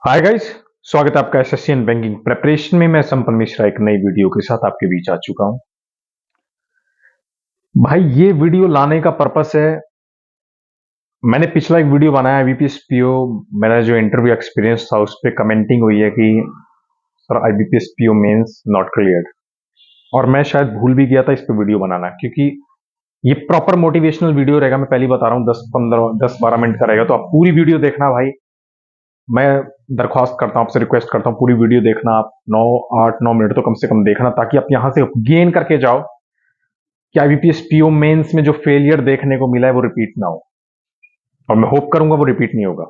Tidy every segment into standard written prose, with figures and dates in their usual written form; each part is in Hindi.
हाय गाइस, स्वागत है आपका एसएससी एंड बैंकिंग प्रिपरेशन में। मैं संपन मिश्रा एक नई वीडियो के साथ आपके बीच आ चुका हूं। भाई ये वीडियो लाने का पर्पस है, मैंने पिछला एक वीडियो बनाया आईबीपीएस पीओ, मेरा जो इंटरव्यू एक्सपीरियंस था उस पर कमेंटिंग हुई है कि sir IBPS PO mains not cleared, और मैं शायद भूल भी गया था इस पे वीडियो बनाना, क्योंकि ये प्रॉपर मोटिवेशनल वीडियो रहेगा। मैं पहली बता रहा हूँ, 10-12 मिनट का रहेगा, तो आप पूरी वीडियो देखना भाई। मैं दरख्वास्त करता हूं आपसे, रिक्वेस्ट करता हूं पूरी वीडियो देखना आप, 8-9 मिनट तो कम से कम देखना, ताकि आप यहां से गेन करके जाओ कि आईबीपीएस पीओ मेंस में जो फेलियर देखने को मिला है वो रिपीट ना हो, और मैं होप करूंगा वो रिपीट नहीं होगा।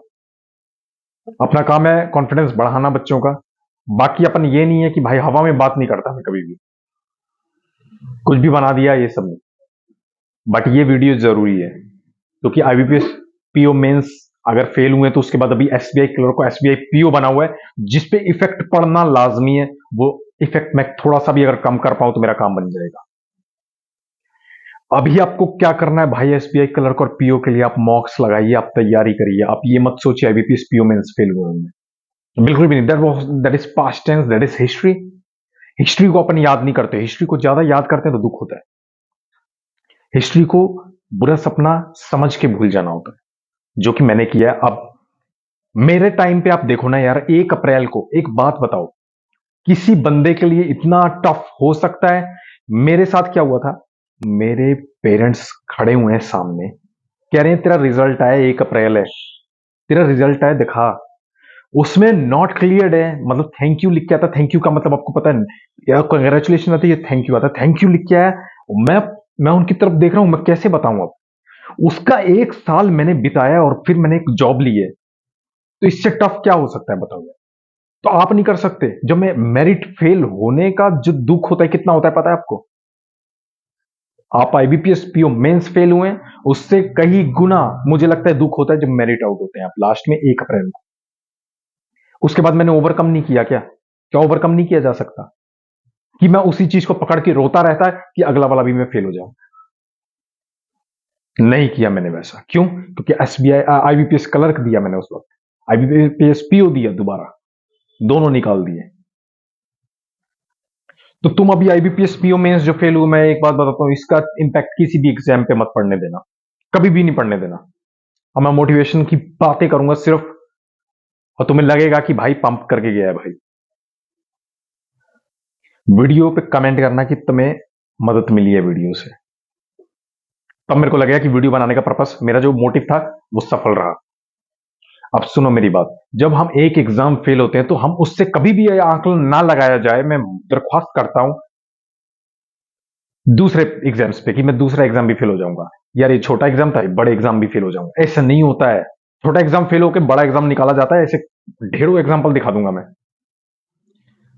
अपना काम है कॉन्फिडेंस बढ़ाना बच्चों का। बाकी अपन ये नहीं है कि भाई हवा में बात नहीं करता मैं कभी भी, कुछ भी बना दिया ये सब नहीं। बट ये वीडियो जरूरी है क्योंकि आईबीपीएस पीओ मेंस अगर फेल हुए तो उसके बाद अभी एसबीआई क्लर्क को एसबीआई पीओ बना हुआ है, जिसपे इफेक्ट पड़ना लाजमी है। वो इफेक्ट मैं थोड़ा सा भी अगर कम कर पाऊं तो मेरा काम बन जाएगा। अभी आपको क्या करना है भाई, एसबीआई क्लर्क और पीओ के लिए आप मॉक्स लगाइए, आप तैयारी करिए। आप ये मत सोचिए आईबीपीएस पीओ मेंस फेल हुए होंगे, बिल्कुल भी नहीं। That is past tense, that is history. History को अपन याद नहीं करते, हिस्ट्री को ज्यादा याद करते हैं तो दुख होता है। हिस्ट्री को बुरा सपना समझ के भूल जाना होता है, जो कि मैंने किया है। अब मेरे टाइम पे आप देखो ना यार, 1 अप्रैल को एक बात बताओ, किसी बंदे के लिए इतना टफ हो सकता है? मेरे साथ क्या हुआ था, मेरे पेरेंट्स खड़े हुए हैं सामने, कह रहे हैं तेरा रिजल्ट आया, 1 अप्रैल है, तेरा रिजल्ट आया दिखा। उसमें नॉट क्लियर्ड है, मतलब थैंक यू लिख के आता। थैंक यू का मतलब आपको पता है यार, कंग्रेचुलेशन आता है, ये थैंक यू आता है। थैंक यू लिख के आया। मैं मैं उनकी तरफ देख रहा हूं, मैं कैसे बताऊं अब। उसका 1 साल मैंने बिताया और फिर मैंने एक जॉब ली है, तो इससे टफ क्या हो सकता है बताओ। तो आप नहीं कर सकते। जब मैं मेरिट फेल होने का जो दुख होता है कितना होता है पता है आपको? आप आईबीपीएस पीओ मेंस फेल हुए, उससे कई गुना मुझे लगता है दुख होता है जब मेरिट आउट होते हैं आप लास्ट में 1 अप्रैल को। उसके बाद मैंने ओवरकम नहीं किया क्या? क्या ओवरकम नहीं किया जा सकता कि मैं उसी चीज को पकड़ के रोता रहता है कि अगला वाला भी मैं फेल हो जाऊं? नहीं किया मैंने वैसा। क्यों? क्योंकि एसबीआई आईबीपीएस क्लर्क दिया मैंने उस वक्त, आईबीपीएस पीओ दिया दोबारा, दोनों निकाल दिए। तो तुम अभी आईबीपीएस पीओ मेंस जो फेल हुए, मैं एक बात बताता हूं, इसका इंपैक्ट किसी भी एग्जाम पे मत पड़ने देना, कभी भी नहीं पड़ने देना। अब मैं मोटिवेशन की बातें करूंगा सिर्फ, और तुम्हें लगेगा कि भाई पंप करके गया है भाई। वीडियो पे कमेंट करना कि तुम्हें मदद मिली है वीडियो से, तब मेरे को लगेगा कि वीडियो बनाने का पर्पस, मेरा जो मोटिव था वो सफल रहा। अब सुनो मेरी बात, जब हम एक एग्जाम फेल होते हैं तो हम उससे कभी भी यह आंकलन ना लगाया जाए। मैं दरख्वास्त करता हूं दूसरे एग्जाम्स पे कि मैं दूसरा एग्जाम भी फेल हो जाऊंगा। यार ये छोटा एग्जाम था, बड़े एग्जाम भी फेल हो जाऊंगा, ऐसा नहीं होता है। छोटा एग्जाम फेल होकर बड़ा एग्जाम निकाला जाता है, ऐसे ढेरों एग्जाम्पल दिखा दूंगा मैं।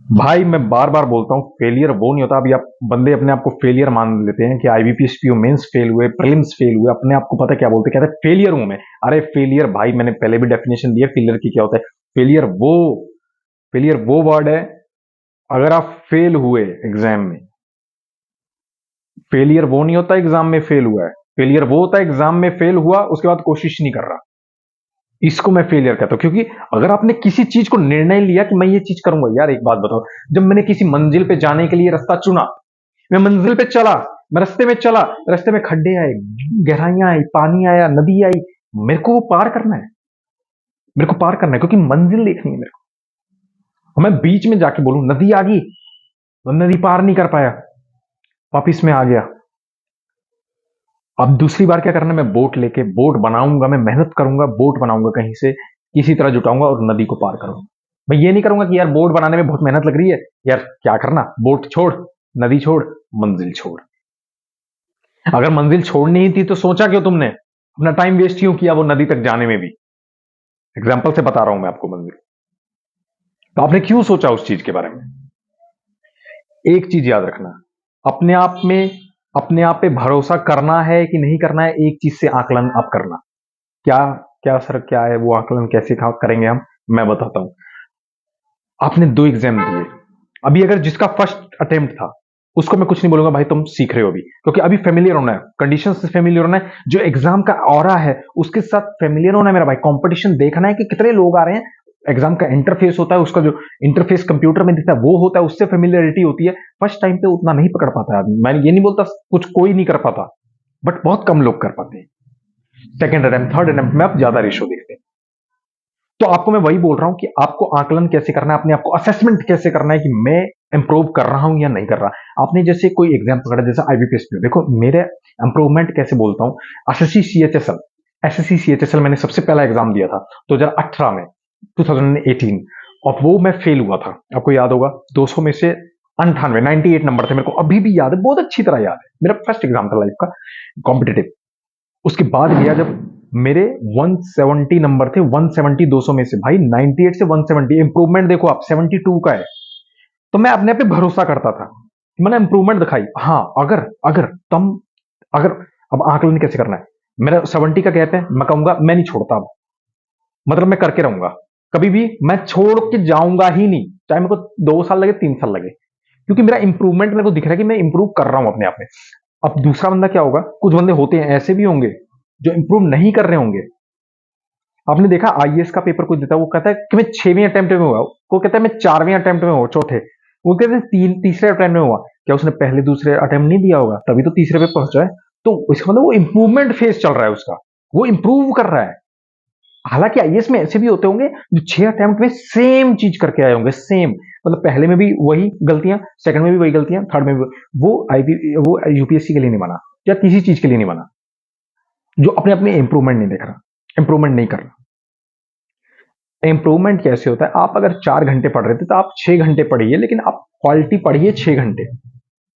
भाई मैं बार बार बोलता हूं, फेलियर वो नहीं होता। अभी आप बंदे अपने आप को फेलियर मान लेते हैं कि आईबीपीएस पीओ मेंस फेल हुए, प्रीलिम्स फेल हुए, अपने आप को पता क्या बोलते, कहते हैं फेलियर हूं मैं। अरे फेलियर भाई, मैंने पहले भी डेफिनेशन दी है फेलियर की क्या होता है। फेलियर वो वर्ड है, अगर आप फेल हुए एग्जाम में। फेलियर वो नहीं होता एग्जाम में फेल हुआ है, फेलियर वो होता है एग्जाम में फेल हुआ उसके बाद कोशिश नहीं कर रहा, इसको मैं फेलियर कहता हूं। क्योंकि अगर आपने किसी चीज को निर्णय लिया कि मैं ये चीज करूंगा, यार एक बात बताओ, जब मैंने किसी मंजिल पे जाने के लिए रास्ता चुना, मैं मंजिल पे चला, मैं रास्ते में चला, रास्ते में खड्डे आए, गहराइयां आई, पानी आया, नदी आई, मेरे को वो पार करना है, मेरे को पार करना है, क्योंकि मंजिल देखनी है मेरे को। मैं बीच में जाके बोलूं नदी आ गई, तो नदी पार नहीं कर पाया, वापिस में आ गया। अब दूसरी बार क्या करना है, मैं बोट लेके बोट बनाऊंगा, मैं मेहनत करूंगा, बोट बनाऊंगा कहीं से किसी तरह जुटाऊंगा और नदी को पार करूंगा। मैं ये नहीं करूंगा कि यार बोट बनाने में बहुत मेहनत लग रही है, यार क्या करना, बोट छोड़, नदी छोड़, मंजिल छोड़। अगर मंजिल छोड़नी ही थी तो सोचा क्यों तुमने, अपना टाइम वेस्ट क्यों किया वो नदी तक जाने में भी? एग्जाम्पल से बता रहा हूं मैं आपको मंजिल, तो आपने क्यों सोचा उस चीज के बारे में? एक चीज याद रखना, अपने आप में, अपने आप पे भरोसा करना है कि नहीं करना है, एक चीज से आकलन आप करना। क्या? क्या सर, क्या है वो आकलन, कैसे करेंगे हम, मैं बताता हूं। आपने 2 एग्जाम दिए, अभी अगर जिसका फर्स्ट अटेम्प्ट था उसको मैं कुछ नहीं बोलूंगा भाई, तुम सीख रहे हो अभी, क्योंकि अभी फेमिलियर होना है, कंडीशन से फेमिलियर होना है, जो एग्जाम का ऑरा है उसके साथ फेमिलियर होना है मेरा भाई। कंपटीशन देखना है कि कितने लोग आ रहे हैं, एग्जाम का इंटरफेस होता है, उसका जो इंटरफेस कंप्यूटर में दिखता है वो होता है, उससे फेमिलियरिटी होती है। फर्स्ट टाइम पे उतना नहीं पकड़ पाता है आदमी। मैं ये नहीं बोलता कुछ कोई नहीं कर पाता, बट बहुत कम लोग कर पाते हैं। सेकंड अटेम्प्ट, थर्ड अटेम्प्ट में आप ज्यादा रेशो देखते हैं। तो आपको मैं वही बोल रहा हूं कि आपको आकलन कैसे करना है, अपने आपको असेसमेंट कैसे करना है कि मैं इंप्रूव कर रहा हूं या नहीं कर रहा। आपने जैसे कोई एग्जाम पकड़ा, जैसे आईबीपीएस में, देखो मेरे इंप्रूवमेंट कैसे बोलता हूं। एसएससी सीएचएसएल, एसएससी सीएचएसएल मैंने सबसे पहला एग्जाम दिया था 2018 में, 2018, और वो मैं फेल हुआ था। आपको याद होगा, 200 में से 98 नंबर थे। मेरे को अभी भी याद है, बहुत अच्छी तरह याद है। मेरा फर्स्ट एग्जाम था लाइफ का कॉम्पिटेटिव। उसके बाद गया जब मेरे 170 नंबर थे, 170 200 में से, भाई 98 से 170, इंप्रूवमेंट देखो आप 72 का है। तो मैं अपने पे भरोसा करता था, मैंने इंप्रूवमेंट दिखाई। हाँ, अगर अगर तुम अगर अब आकलन कैसे करना है, मेरा 70 का गैप है, मैं कहूंगा मैं नहीं छोड़ता अब, मतलब मैं करके रहूंगा, कभी भी मैं छोड़ के जाऊंगा ही नहीं, चाहे मेरे को 2 साल लगे, 3 साल लगे, क्योंकि मेरा इंप्रूवमेंट मेरे को दिख रहा है कि मैं इंप्रूव कर रहा हूं अपने आप में। अब दूसरा बंदा क्या होगा, कुछ बंदे होते हैं ऐसे भी होंगे जो इंप्रूव नहीं कर रहे होंगे। आपने देखा आईएएस का पेपर कोई देता है, वो कहता है कि मैं 6वें अटेम्प्ट में हुआ, वो कहता है मैं 4वें अटेम्प्ट में हुआ, चौथे, वो कहते हैं तीसरे अटेम्प्ट में हुआ। क्या उसने पहले दूसरे अटेम्प्ट नहीं दिया होगा, तभी तो तीसरे पे पहुंचा है। तो इसका मतलब वो इंप्रूवमेंट फेज चल रहा है उसका, वो इंप्रूव कर रहा है। हालांकि आईएएस में ऐसे भी होते होंगे जो 6 अटेम्प्ट में सेम चीज करके आए होंगे, सेम, मतलब पहले में भी वही गलतियां, सेकंड में भी वही गलतियां, थर्ड में भी वो वो यूपीएससी के लिए नहीं बना, या किसी चीज के लिए नहीं बना, जो अपने अपने इंप्रूवमेंट नहीं देख रहा, इंप्रूवमेंट नहीं कर रहा। इंप्रूवमेंट कैसे होता है, आप अगर 4 घंटे पढ़ रहे थे तो आप 6 घंटे पढ़िए, लेकिन आप क्वालिटी पढ़िए 6 घंटे।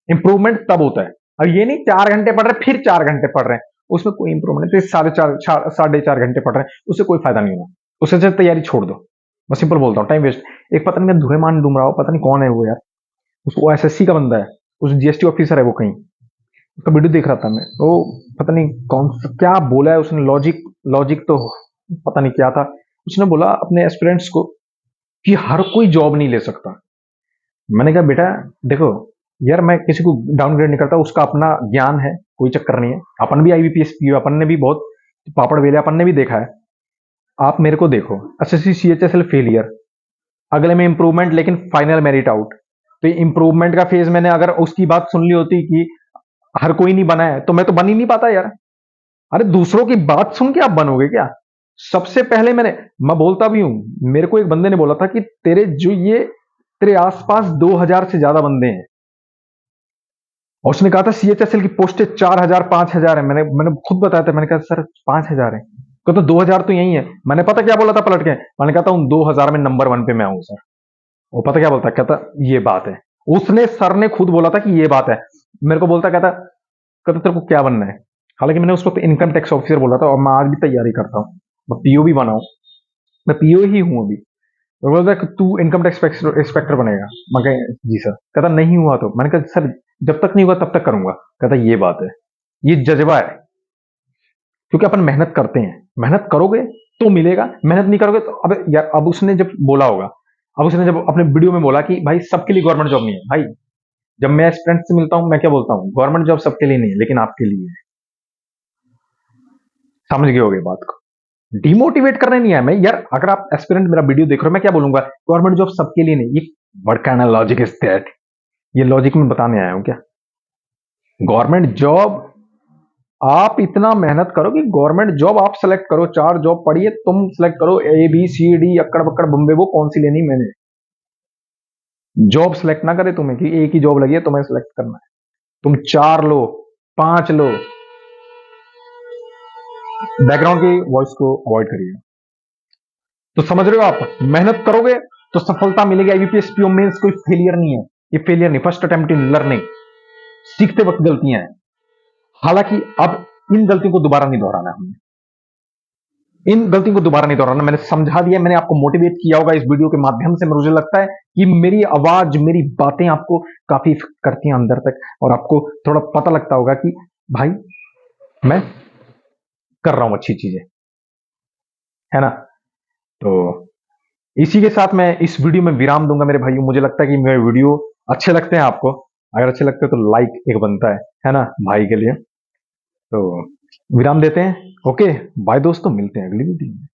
इंप्रूवमेंट तब होता है। अब ये नहीं 4 घंटे पढ़ रहे फिर 4 घंटे पढ़ रहे हैं, उसमें कोई इंप्रूवमेंट नहीं। 4.5 घंटे पढ़ रहे हैं, उससे कोई फायदा नहीं होगा, उससे अच्छा तैयारी छोड़ दो। मैं सिंपल बोलता हूँ, टाइम वेस्ट। एक पता नहीं मैं धुरेमान डूम रहा हूँ, पता नहीं कौन है वो यार, उसको एसएससी का बंदा है, उस जीएसटी ऑफिसर है वो कहीं, उसका वीडियो देख रहा था मैं, वो पता नहीं कौन सा क्या बोला है उसने, लॉजिक, लॉजिक तो पता नहीं क्या था। उसने बोला अपने एस्पिरेंट्स को कि हर कोई जॉब नहीं ले सकता। मैंने कहा बेटा देखो यार, मैं किसी को डाउनग्रेड नहीं करता, उसका अपना ज्ञान है, कोई चक्कर नहीं है। अपन भी आईबीपीएस पीओ, अपन ने भी बहुत पापड़ बेले, अपन ने भी देखा है। आप मेरे को देखो, एसएससी सीएचएसएल फेलियर, अगले में इंप्रूवमेंट, लेकिन फाइनल मेरिट आउट। तो इंप्रूवमेंट का फेज मैंने अगर उसकी बात सुन ली होती कि हर कोई नहीं बना है, तो मैं तो बन ही नहीं पाता यार। अरे दूसरों की बात सुन के आप बनोगे क्या? सबसे पहले मैं बोलता भी हूं, मेरे को एक बंदे ने बोला था कि तेरे आसपास 2000 से ज्यादा बंदे हैं, और उसने कहा था सीएचएसएल की पोस्टें 4000 5000 है। मैंने मैंने खुद बताया था, मैंने कहा सर 5000 है, कहता 2000 तो यही है। मैंने पता क्या बोला था पलट के, मैंने कहा था उन 2000 में नंबर 1 पे मैं हूं सर। वो पता क्या बोलता, कहता ये बात है। उसने, सर ने खुद बोला था कि ये बात है। मेरे को बोलता, कहता कहता तेरे को क्या बनना है। हालांकि मैंने उस वक्त इनकम टैक्स ऑफिसर बोला था, और मैं आज भी तैयारी करता हूँ, मैं पीओ भी बना हूं, मैं पीओ ही हूं अभी। वो बोलता है कि तू इनकम टैक्स इंस्पेक्टर बनेगा। मैं कहा जी सर। कहता नहीं हुआ तो, मैंने कहा सर जब तक नहीं हुआ तब तक करूंगा। कहता ये बात है, ये जज्बा है, क्योंकि अपन मेहनत करते हैं, मेहनत करोगे तो मिलेगा, मेहनत नहीं करोगे तो अब यार, अब उसने जब बोला होगा, अब उसने जब अपने वीडियो में बोला कि भाई सबके लिए गवर्नमेंट जॉब नहीं है, भाई जब मैं स्टूडेंट से मिलता हूं मैं क्या बोलता हूं, गवर्नमेंट जॉब सबके लिए नहीं है, लेकिन आपके लिए है। समझ गए होगे बात को, डिमोटिवेट करने नहीं आया मैं यार। अगर आप एस्पिरेंट मेरा वीडियो देख रहे हो, मैं क्या बोलूंगा, गवर्नमेंट जॉब सबके लिए नहीं। ये what kind of logic is that? ये लॉजिक में बताने आया हूं क्या? गवर्नमेंट जॉब, आप इतना मेहनत करो कि गवर्नमेंट जॉब आप सेलेक्ट करो, 4 जॉब पढ़िए, तुम सेलेक्ट करो ए बी सी डी अक्कड़ बक्कड़ बम्बे, वो कौन सी लेनी, मैंने जॉब सेलेक्ट ना करे तुम्हें कि एक ही जॉब लगी है तुम्हें सेलेक्ट करना है। तुम 4 लो, 5 लो। बैकग्राउंड की वॉइस को अवॉइड करिए। तो समझ रहे हो, आप मेहनत करोगे तो सफलता मिलेगी। आईबीपीएस पीओ मेंस कोई फेलियर नहीं है, ये फेलियर नहीं, फर्स्ट अटेम्प्ट इन लर्निंग। सीखते वक्त गलतियां हैं, हालांकि अब इन गलतियों को दोबारा नहीं दोहराना है, हमने इन गलतियों को दोबारा नहीं दोहराना। मैंने समझा दिया, मैंने आपको मोटिवेट किया होगा इस वीडियो के माध्यम से। मुझे लगता है कि मेरी आवाज, मेरी बातें आपको काफी करती हैं अंदर तक, और आपको थोड़ा पता लगता होगा कि भाई मैं कर रहा हूं अच्छी चीजें, है ना। तो इसी के साथ मैं इस वीडियो में विराम दूंगा मेरे भाइयों। मुझे लगता है कि मेरे वीडियो अच्छे लगते हैं आपको, अगर अच्छे लगते हैं तो लाइक एक बनता है ना भाई के लिए। तो विराम देते हैं। ओके बाय दोस्तों, मिलते हैं अगली वीडियो में।